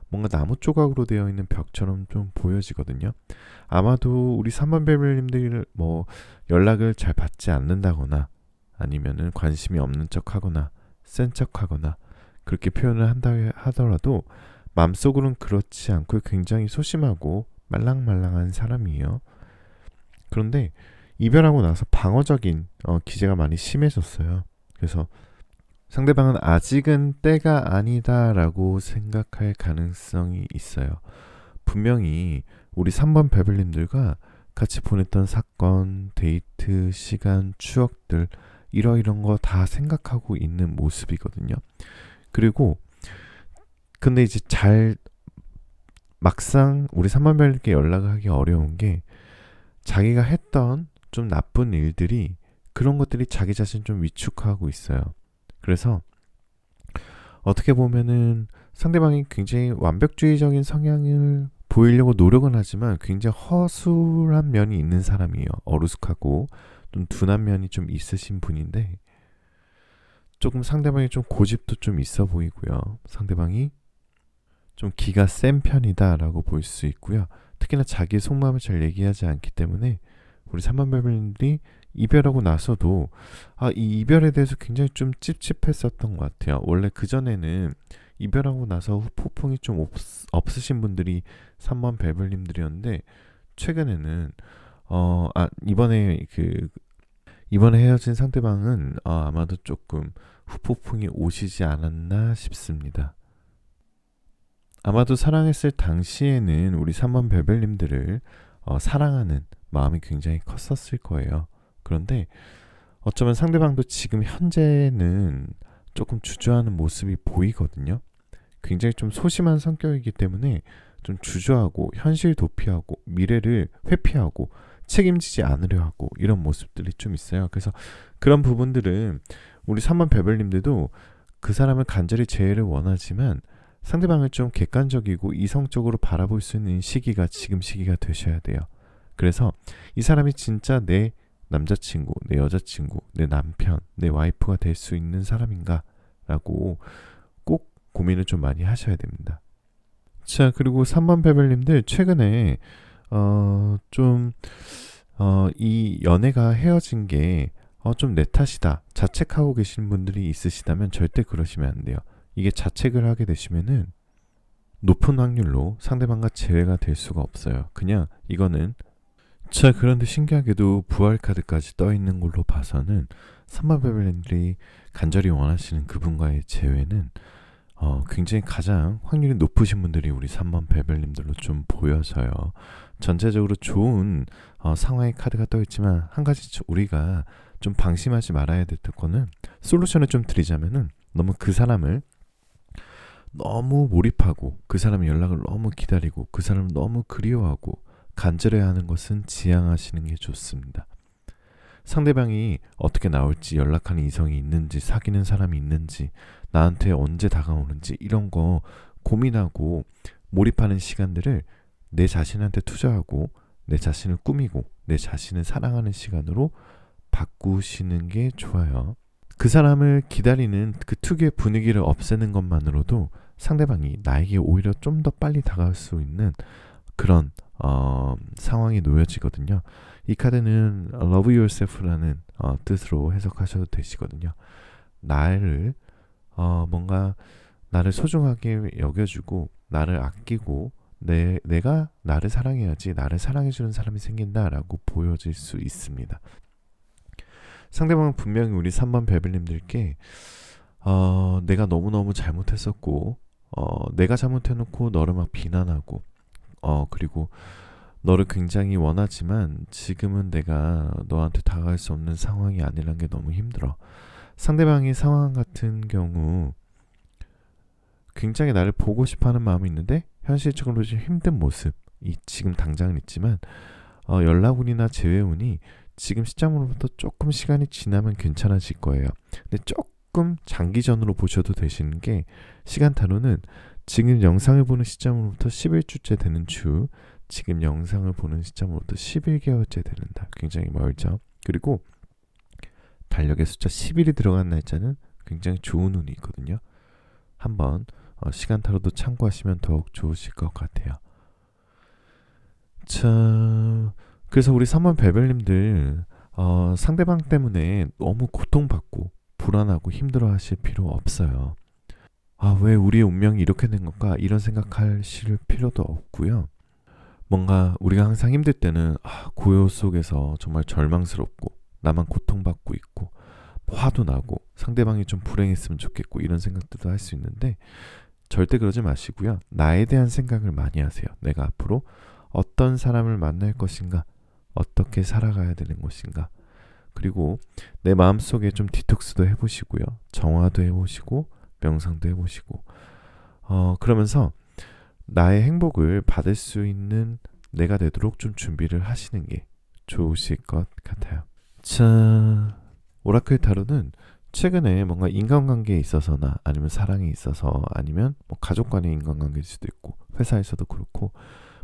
뭔가 나무 조각으로 되어 있는 벽처럼 좀 보여지거든요. 아마도 우리 3번 베벨님들 연락을 잘 받지 않는다거나 아니면은 관심이 없는 척하거나 센 척하거나 그렇게 표현을 한다 하더라도 마음속으로는 그렇지 않고 굉장히 소심하고 말랑말랑한 사람이에요. 그런데 이별하고 나서 방어적인 기제가 많이 심해졌어요. 그래서 상대방은 아직은 때가 아니다라고 생각할 가능성이 있어요. 분명히 우리 3번 베벨님들과 같이 보냈던 사건, 데이트, 시간, 추억들 이런 거 다 생각하고 있는 모습이거든요. 그리고 근데 이제 막상 우리 3번 베벨님께 연락을 하기 어려운 게 자기가 했던 좀 나쁜 일들이 그런 것들이 자기 자신 좀 위축하고 있어요. 그래서 어떻게 보면은 상대방이 굉장히 완벽주의적인 성향을 보이려고 노력은 하지만 굉장히 허술한 면이 있는 사람이에요. 어루숙하고 좀 둔한 면이 좀 있으신 분인데 조금 상대방이 좀 고집도 좀 있어 보이고요. 상대방이 좀 기가 센 편이다라고 볼 수 있고요. 특히나 자기의 속마음을 잘 얘기하지 않기 때문에 우리 3번 베벨님들이 이별하고 나서도 이 이별에 대해서 굉장히 좀 찝찝했었던 것 같아요. 원래 그전에는 이별하고 나서 후폭풍이 좀 없으신 분들이 3번 베벨님들이었는데 최근에는 이번에 헤어진 상대방은 아마도 조금 후폭풍이 오시지 않았나 싶습니다. 아마도 사랑했을 당시에는 우리 3번 베벨님들을 사랑하는 마음이 굉장히 컸었을 거예요. 그런데 어쩌면 상대방도 지금 현재는 조금 주저하는 모습이 보이거든요. 굉장히 좀 소심한 성격이기 때문에 좀 주저하고 현실 도피하고 미래를 회피하고 책임지지 않으려 하고 이런 모습들이 좀 있어요. 그래서 그런 부분들은 우리 3번 베벨님들도 그 사람을 간절히 재회를 원하지만 상대방을 좀 객관적이고 이성적으로 바라볼 수 있는 시기가 지금 시기가 되셔야 돼요. 그래서 이 사람이 진짜 내 남자친구, 내 여자친구, 내 남편, 내 와이프가 될 수 있는 사람인가? 라고 꼭 고민을 좀 많이 하셔야 됩니다. 자, 그리고 3번 베벨님들 최근에 이 연애가 헤어진 게 좀 내 탓이다. 자책하고 계신 분들이 있으시다면 절대 그러시면 안 돼요. 이게 자책을 하게 되시면은 높은 확률로 상대방과 재회가 될 수가 없어요. 그냥 이거는 자, 그런데 신기하게도 부활 카드까지 떠 있는 걸로 봐서는 3번 베벨님들이 간절히 원하시는 그분과의 재회는 굉장히 가장 확률이 높으신 분들이 우리 3번 베벨님들로 좀 보여져요. 전체적으로 좋은 상황의 카드가 떠 있지만 한 가지 우리가 좀 방심하지 말아야 될 거는 솔루션을 좀 드리자면은 너무 그 사람을 너무 몰입하고 그 사람의 연락을 너무 기다리고 그 사람을 너무 그리워하고 간절해하는 것은 지양하시는 게 좋습니다. 상대방이 어떻게 나올지, 연락하는 이성이 있는지, 사귀는 사람이 있는지, 나한테 언제 다가오는지 이런 거 고민하고 몰입하는 시간들을 내 자신한테 투자하고 내 자신을 꾸미고 내 자신을 사랑하는 시간으로 바꾸시는 게 좋아요. 그 사람을 기다리는 그 특유의 분위기를 없애는 것만으로도 상대방이 나에게 오히려 좀 더 빨리 다가올 수 있는 그런 상황이 놓여지거든요. 이 카드는 Love Yourself라는 뜻으로 해석하셔도 되시거든요. 나를 뭔가 나를 소중하게 여겨주고 나를 아끼고 내가 나를 사랑해야지 나를 사랑해주는 사람이 생긴다라고 보여질 수 있습니다. 상대방은 분명히 우리 3번 베벨님들께 내가 너무너무 잘못했었고 내가 잘못해놓고 너를 막 비난하고 그리고 너를 굉장히 원하지만 지금은 내가 너한테 다가갈 수 없는 상황이 아니란 게 너무 힘들어. 상대방의 상황 같은 경우 굉장히 나를 보고 싶어하는 마음이 있는데 현실적으로 좀 힘든 모습이 지금 당장은 있지만 연락운이나 재회운이 지금 시점으로부터 조금 시간이 지나면 괜찮아질 거예요. 근데 조금 장기전으로 보셔도 되시는 게 시간타로는 지금 영상을 보는 시점으로부터 11주째 되는 주, 지금 영상을 보는 시점으로부터 11개월째 되는 달, 굉장히 멀죠. 그리고 달력의 숫자 10일이 들어간 날짜는 굉장히 좋은 운이 있거든요. 한번 시간타로도 참고하시면 더욱 좋으실 것 같아요. 자, 그래서 우리 3번 베벨님들 상대방 때문에 너무 고통받고 불안하고 힘들어하실 필요 없어요. 왜 우리의 운명이 이렇게 된 건가 이런 생각하실 필요도 없고요. 뭔가 우리가 항상 힘들 때는 고요 속에서 정말 절망스럽고 나만 고통받고 있고 화도 나고 상대방이 좀 불행했으면 좋겠고 이런 생각들도 할 수 있는데 절대 그러지 마시고요. 나에 대한 생각을 많이 하세요. 내가 앞으로 어떤 사람을 만날 것인가, 어떻게 살아가야 되는 것인가, 그리고 내 마음속에 좀 디톡스도 해보시고요. 정화도 해보시고 명상도 해보시고 그러면서 나의 행복을 받을 수 있는 내가 되도록 좀 준비를 하시는 게 좋으실 것 같아요. 자, 오라클 타로는 최근에 뭔가 인간관계에 있어서나 아니면 사랑에 있어서 아니면 뭐 가족 간의 인간관계일 수도 있고 회사에서도 그렇고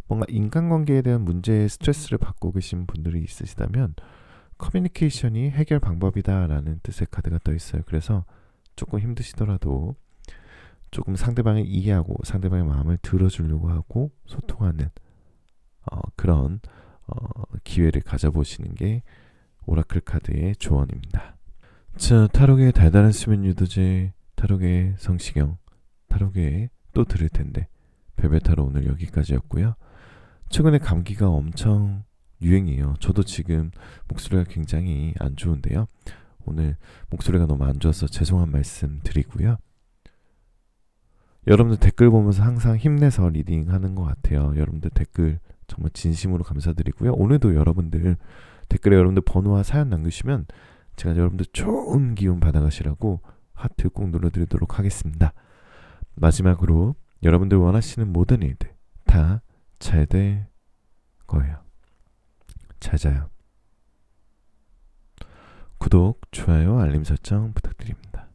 뭔가 인간관계에 대한 문제에 스트레스를 받고 계신 분들이 있으시다면 커뮤니케이션이 해결 방법이다라는 뜻의 카드가 떠 있어요. 그래서 조금 힘드시더라도 조금 상대방을 이해하고 상대방의 마음을 들어주려고 하고 소통하는 그런 기회를 가져보시는 게 오라클 카드의 조언입니다. 자, 타로계의 달달한 수면 유도제, 타로계의 성시경, 타로계에 또 들을 텐데 벨벳타로 오늘 여기까지였고요. 최근에 감기가 엄청 유행이에요. 저도 지금 목소리가 굉장히 안 좋은데요. 오늘 목소리가 너무 안 좋아서 죄송한 말씀 드리고요. 여러분들 댓글 보면서 항상 힘내서 리딩하는 것 같아요. 여러분들 댓글 정말 진심으로 감사드리고요. 오늘도 여러분들 댓글에 여러분들 번호와 사연 남기시면 제가 여러분들 좋은 기운 받아가시라고 하트 꼭 눌러드리도록 하겠습니다. 마지막으로 여러분들 원하시는 모든 일들 다 잘 될 거예요. 잘 자요. 구독, 좋아요, 알림 설정 부탁드립니다.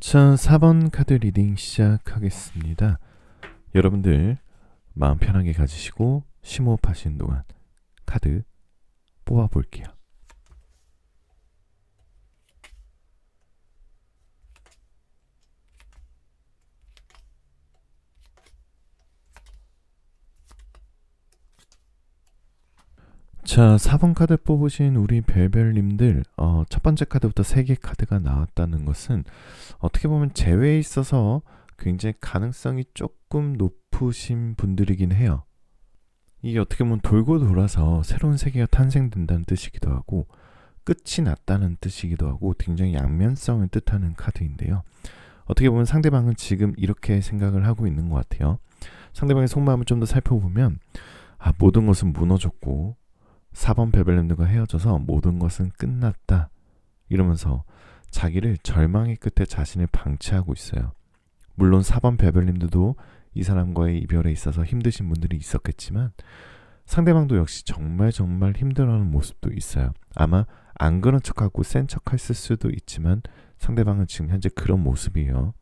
자, 4번 카드 리딩 시작하겠습니다. 여러분들 마음 편하게 가지시고 심호흡하시는 동안 카드 뽑아볼게요. 자, 4번 카드 뽑으신 우리 벨벨님들 첫 번째 카드부터 3개 카드가 나왔다는 것은 어떻게 보면 재회에 있어서 굉장히 가능성이 조금 높으신 분들이긴 해요. 이게 어떻게 보면 돌고 돌아서 새로운 세계가 탄생된다는 뜻이기도 하고 끝이 났다는 뜻이기도 하고 굉장히 양면성을 뜻하는 카드인데요. 어떻게 보면 상대방은 지금 이렇게 생각을 하고 있는 것 같아요. 상대방의 속마음을 좀 더 살펴보면 모든 것은 무너졌고 4번 벨벨님들과 헤어져서 모든 것은 끝났다 이러면서 자기를 절망의 끝에 자신을 방치하고 있어요. 물론 4번 벨벨님들도 이 사람과의 이별에 있어서 힘드신 분들이 있었겠지만 상대방도 역시 정말 힘들어하는 모습도 있어요. 아마 안 그런 척하고 센 척했을 수도 있지만 상대방은 지금 현재 그런 모습이에요.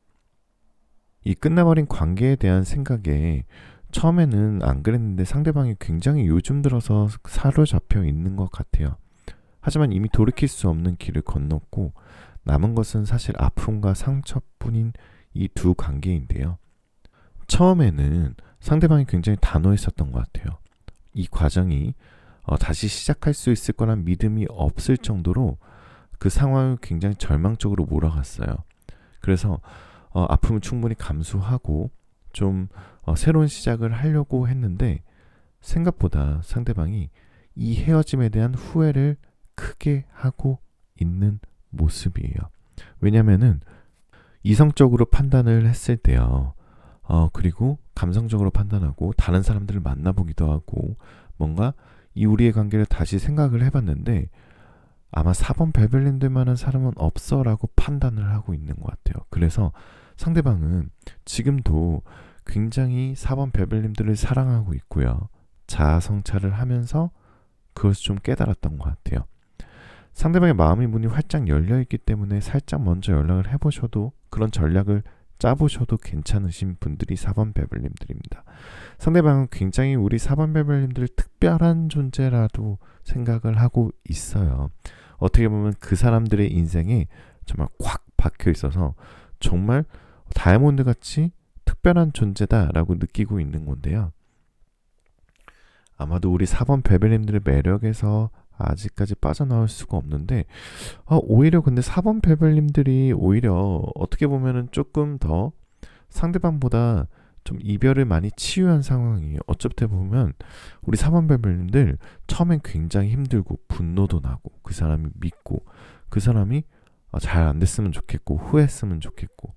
이 끝나버린 관계에 대한 생각에 처음에는 안 그랬는데 상대방이 굉장히 요즘 들어서 사로잡혀 있는 것 같아요. 하지만 이미 돌이킬 수 없는 길을 건넜고 남은 것은 사실 아픔과 상처뿐인 이 두 관계인데요. 처음에는 상대방이 굉장히 단호했었던 것 같아요. 이 과정이 다시 시작할 수 있을 거란 믿음이 없을 정도로 그 상황을 굉장히 절망적으로 몰아갔어요. 그래서 아픔을 충분히 감수하고 좀 새로운 시작을 하려고 했는데 생각보다 상대방이 이 헤어짐에 대한 후회를 크게 하고 있는 모습이에요. 왜냐면은 이성적으로 판단을 했을 때요. 그리고 감성적으로 판단하고 다른 사람들을 만나보기도 하고 뭔가 이 우리의 관계를 다시 생각을 해봤는데 아마 4번 베벨린들만한 사람은 없어라고 판단을 하고 있는 것 같아요. 그래서 상대방은 지금도 굉장히 4번 베벨님들을 사랑하고 있고요. 자아 성찰을 하면서 그것을 좀 깨달았던 것 같아요. 상대방의 마음의 문이 활짝 열려있기 때문에 살짝 먼저 연락을 해보셔도 그런 전략을 짜보셔도 괜찮으신 분들이 4번 베벨님들입니다. 상대방은 굉장히 우리 4번 베벨님들을 특별한 존재라도 생각을 하고 있어요. 어떻게 보면 그 사람들의 인생에 정말 꽉 박혀 있어서 정말 다이아몬드 같이 특별한 존재다라고 느끼고 있는 건데요. 아마도 우리 4번 베벨님들의 매력에서 아직까지 빠져나올 수가 없는데 오히려 근데 4번 베벨님들이 오히려 어떻게 보면은 조금 더 상대방보다 좀 이별을 많이 치유한 상황이에요. 어차피 보면 우리 4번 베벨님들 처음엔 굉장히 힘들고 분노도 나고 그 사람이 믿고 그 사람이 잘 안 됐으면 좋겠고 후회했으면 좋겠고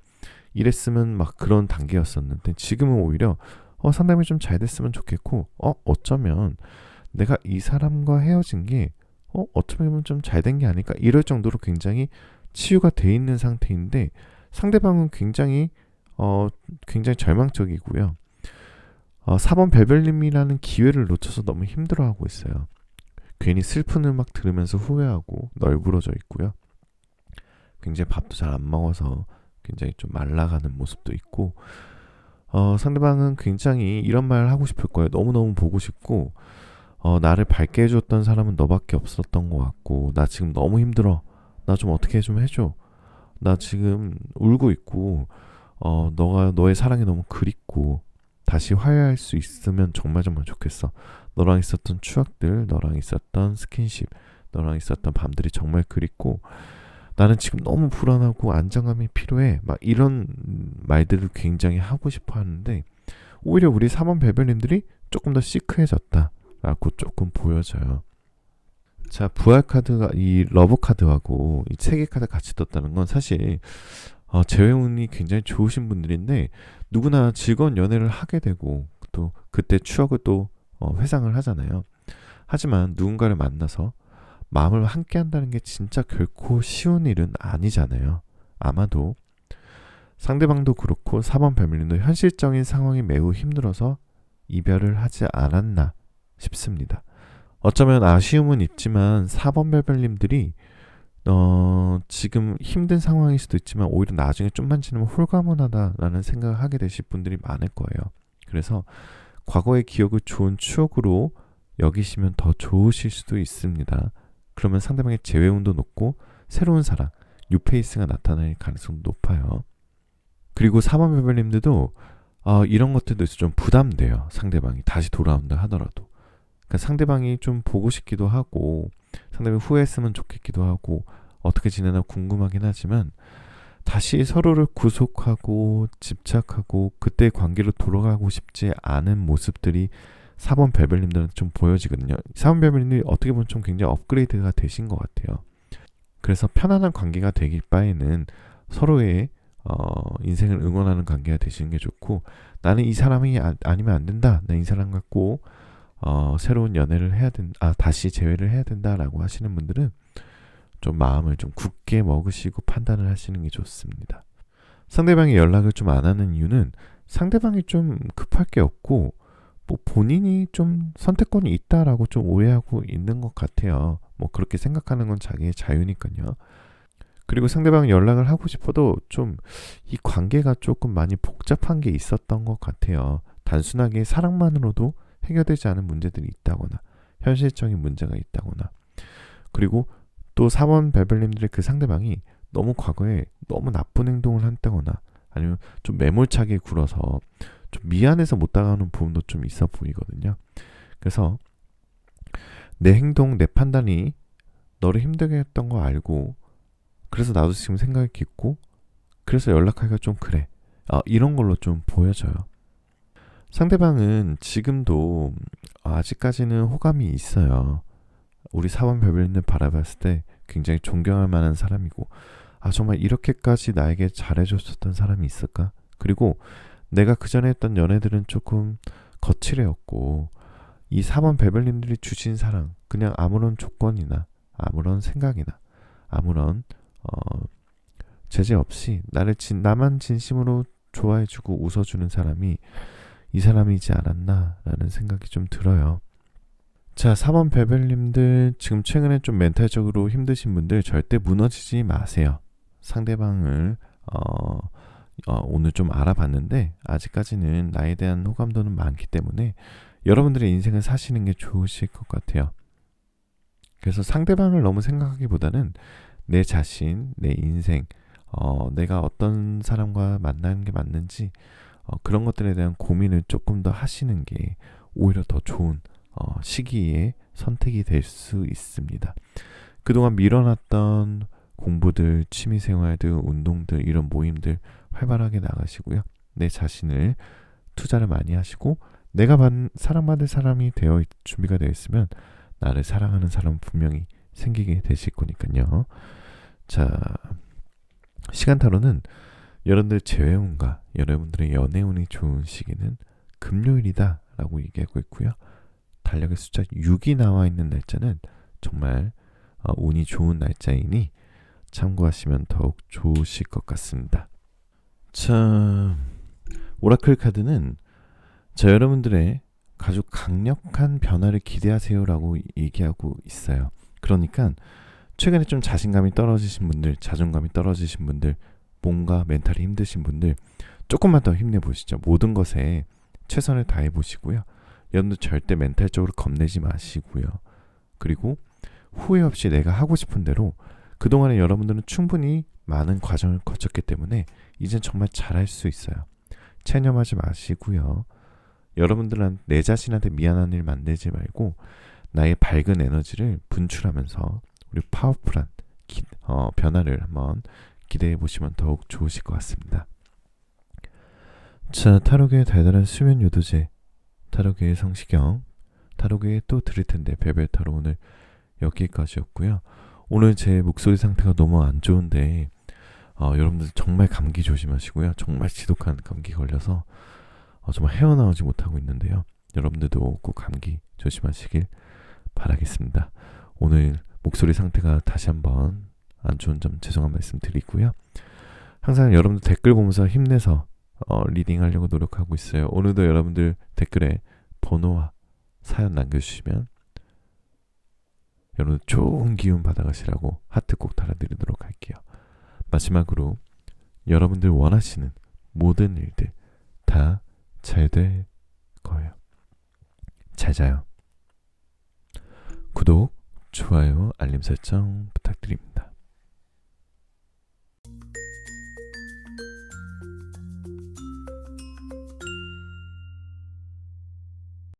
이랬으면 막 그런 단계였었는데 지금은 오히려 상담이 좀 잘 됐으면 좋겠고 어쩌면 내가 이 사람과 헤어진 게 어쩌면 좀 잘 된 게 아닐까 이럴 정도로 굉장히 치유가 돼 있는 상태인데 상대방은 굉장히 절망적이고요. 4번 베벨님이라는 기회를 놓쳐서 너무 힘들어하고 있어요. 괜히 슬픈 음악 들으면서 후회하고 널브러져 있고요. 굉장히 밥도 잘 안 먹어서 굉장히 좀 말라가는 모습도 있고 상대방은 굉장히 이런 말을 하고 싶을 거예요. 너무너무 보고 싶고 나를 밝게 해줬던 사람은 너밖에 없었던 것 같고 나 지금 너무 힘들어. 나 좀 어떻게 좀 해줘. 나 지금 울고 있고 너의 사랑이 너무 그립고 다시 화해할 수 있으면 정말 좋겠어. 너랑 있었던 추억들, 너랑 있었던 스킨십, 너랑 있었던 밤들이 정말 그립고 나는 지금 너무 불안하고 안정감이 필요해. 막 이런 말들을 굉장히 하고 싶어 하는데 오히려 우리 4번 베벨님들이 조금 더 시크해졌다라고 조금 보여져요. 자, 부활 카드가 이 러브 카드하고 이 세계 카드 같이 떴다는 건 사실 재회운이 굉장히 좋으신 분들인데 누구나 즐거운 연애를 하게 되고 또 그때 추억을 또 회상을 하잖아요. 하지만 누군가를 만나서 마음을 함께 한다는 게 진짜 결코 쉬운 일은 아니잖아요. 아마도 상대방도 그렇고 4번 베벨님도 현실적인 상황이 매우 힘들어서 이별을 하지 않았나 싶습니다. 어쩌면 아쉬움은 있지만 4번 베벨님들이 지금 힘든 상황일 수도 있지만 오히려 나중에 좀만 지나면 홀가분하다라는 생각을 하게 되실 분들이 많을 거예요. 그래서 과거의 기억을 좋은 추억으로 여기시면 더 좋으실 수도 있습니다. 그러면 상대방의 재회운도 높고 새로운 사랑, 뉴페이스가 나타날 가능성도 높아요. 그리고 4번 베벨님들도 이런 것들도 좀 부담돼요. 상대방이 다시 돌아온다 하더라도. 그러니까 상대방이 좀 보고 싶기도 하고 상대방이 후회했으면 좋겠기도 하고 어떻게 지내나 궁금하긴 하지만 다시 서로를 구속하고 집착하고 그때의 관계로 돌아가고 싶지 않은 모습들이 4번 베벨님들은 좀 보여지거든요. 4번 베벨님이 어떻게 보면 좀 굉장히 업그레이드가 되신 것 같아요. 그래서 편안한 관계가 되길 바에는 서로의 인생을 응원하는 관계가 되시는 게 좋고 나는 이 사람이 아니면 안 된다. 나 이 사람 갖고 새로운 연애를 해야 된다. 다시 재회를 해야 된다라고 하시는 분들은 좀 마음을 좀 굳게 먹으시고 판단을 하시는 게 좋습니다. 상대방이 연락을 좀 안 하는 이유는 상대방이 좀 급할 게 없고 뭐 본인이 좀 선택권이 있다라고 좀 오해하고 있는 것 같아요. 뭐 그렇게 생각하는 건 자기의 자유니까요. 그리고 상대방 연락을 하고 싶어도 좀 이 관계가 조금 많이 복잡한 게 있었던 것 같아요. 단순하게 사랑만으로도 해결되지 않은 문제들이 있다거나 현실적인 문제가 있다거나 그리고 또 4번 벨벨님들의 그 상대방이 너무 과거에 너무 나쁜 행동을 했다거나 아니면 좀 매몰차게 굴어서 좀 미안해서 못 다가오는 부분도 좀 있어 보이거든요. 그래서 내 행동, 내 판단이 너를 힘들게 했던 거 알고 그래서 나도 지금 생각이 깊고 그래서 연락하기가 좀 그래. 이런 걸로 좀 보여져요. 상대방은 지금도 아직까지는 호감이 있어요. 우리 사원 별별님을 바라봤을 때 굉장히 존경할 만한 사람이고 정말 이렇게까지 나에게 잘해줬었던 사람이 있을까? 그리고 내가 그 전에 했던 연애들은 조금 거칠애였고 이 4번 별별님들이 주신 사랑 그냥 아무런 조건이나 아무런 생각이나 아무런 제재 없이 나만 진심으로 좋아해주고 웃어주는 사람이 이 사람이지 않았나라는 생각이 좀 들어요. 자, 4번 별별님들 지금 최근에 좀 멘탈적으로 힘드신 분들 절대 무너지지 마세요. 상대방을 오늘 좀 알아봤는데 아직까지는 나에 대한 호감도는 많기 때문에 여러분들의 인생을 사시는 게 좋으실 것 같아요. 그래서 상대방을 너무 생각하기보다는 내 자신, 내 인생, 내가 어떤 사람과 만나는 게 맞는지 그런 것들에 대한 고민을 조금 더 하시는 게 오히려 더 좋은 시기에 선택이 될 수 있습니다. 그동안 밀어놨던 공부들, 취미생활들, 운동들, 이런 모임들 활발하게 나가시고요. 내 자신을 투자를 많이 하시고 내가 사랑받을 사람이 준비가 되어 있으면 나를 사랑하는 사람은 분명히 생기게 되실 거니까요. 자, 시간타로는 여러분들 재회운과 여러분들의 연애운이 좋은 시기는 금요일이다 라고 얘기하고 있고요. 달력의 숫자 6이 나와 있는 날짜는 정말 운이 좋은 날짜이니 참고하시면 더욱 좋으실 것 같습니다. 자, 오라클 카드는 여러분들의 아주 강력한 변화를 기대하세요라고 얘기하고 있어요. 그러니까 최근에 좀 자신감이 떨어지신 분들, 자존감이 떨어지신 분들, 뭔가 멘탈이 힘드신 분들 조금만 더 힘내보시죠. 모든 것에 최선을 다해보시고요. 여러분들 절대 멘탈적으로 겁내지 마시고요. 그리고 후회 없이 내가 하고 싶은 대로 그동안에 여러분들은 충분히 많은 과정을 거쳤기 때문에 이젠 정말 잘할 수 있어요. 체념하지 마시고요. 여러분들은 내 자신한테 미안한 일 만들지 말고 나의 밝은 에너지를 분출하면서 우리 파워풀한 변화를 한번 기대해 보시면 더욱 좋으실 것 같습니다. 자, 타로계의 달달한 수면 유도제, 타로계의 성시경, 타로계에 또 드릴 텐데 별별 타로 오늘 여기까지였고요. 오늘 제 목소리 상태가 너무 안 좋은데 여러분들 정말 감기 조심하시고요. 정말 지독한 감기 걸려서 정말 헤어나오지 못하고 있는데요. 여러분들도 꼭 감기 조심하시길 바라겠습니다. 오늘 목소리 상태가 다시 한번 안 좋은 점 죄송한 말씀 드리고요. 항상 여러분들 댓글 보면서 힘내서 리딩하려고 노력하고 있어요. 오늘도 여러분들 댓글에 번호와 사연 남겨주시면 여러분 좋은 기운 받아가시라고 하트 꼭 달아드리도록 할게요. 마지막으로 여러분들 원하시는 모든 일들 다 잘 될 거예요. 잘 자요. 구독, 좋아요, 알림 설정